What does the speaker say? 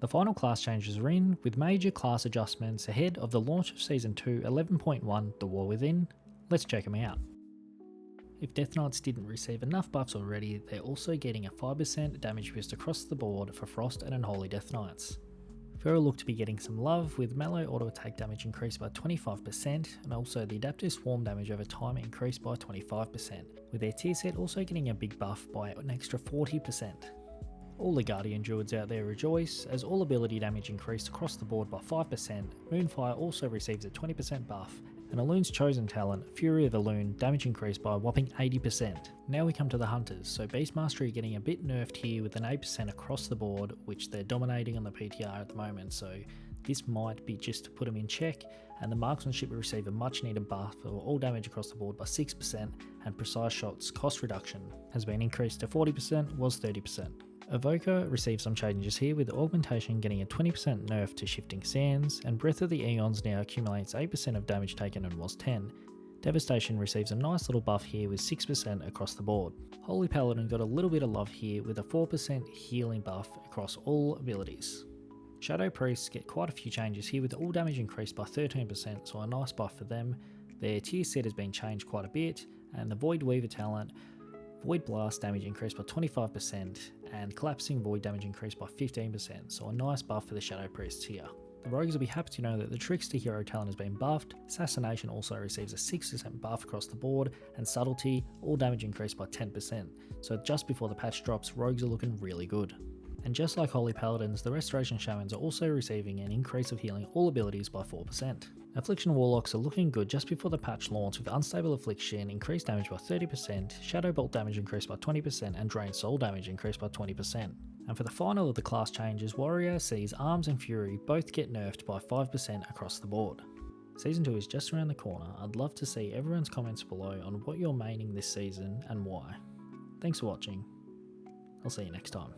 The final class changes are in, with major class adjustments ahead of the launch of Season 2 11.1 The War Within. Let's check them out. If Death Knights didn't receive enough buffs already, they're also getting a 5% damage boost across the board for Frost and Unholy Death Knights. Pharaoh look to be getting some love, with melee auto attack damage increased by 25%, and also the adaptive swarm damage over time increased by 25%, with their tier set also getting a big buff by an extra 40%. All the Guardian Druids out there rejoice, as all ability damage increased across the board by 5%, Moonfire also receives a 20% buff, and Elun's chosen talent, Fury of Elune, damage increased by a whopping 80%. Now we come to the Hunters, so Beast Mastery getting a bit nerfed here with an 8% across the board, which they're dominating on the PTR at the moment, so this might be just to put them in check, and the Marksmanship will receive a much needed buff for all damage across the board by 6%, and Precise Shots cost reduction has been increased to 40%, was 30%. Evoker receives some changes here, with Augmentation getting a 20% nerf to Shifting Sands, and Breath of the Aeons now accumulates 8% of damage taken and was 10. Devastation receives a nice little buff here with 6% across the board. Holy Paladin got a little bit of love here with a 4% healing buff across all abilities. Shadow Priests get quite a few changes here, with all damage increased by 13%, so a nice buff for them. Their tier set has been changed quite a bit, and the Void Weaver talent, Void Blast damage increased by 25%, and Collapsing Void damage increased by 15%, so a nice buff for the Shadow Priests here. The Rogues will be happy to know that the Trickster hero talent has been buffed. Assassination also receives a 6% buff across the board, and Subtlety, all damage increased by 10%, so just before the patch drops, Rogues are looking really good. And just like Holy Paladins, the Restoration Shamans are also receiving an increase of healing all abilities by 4%. Affliction Warlocks are looking good just before the patch launch, with Unstable Affliction increased damage by 30%, Shadow Bolt damage increased by 20%, and Drained Soul damage increased by 20%. And for the final of the class changes, Warrior sees Arms and Fury both get nerfed by 5% across the board. Season 2 is just around the corner. I'd love to see everyone's comments below on what you're maining this season and why. Thanks for watching. I'll see you next time.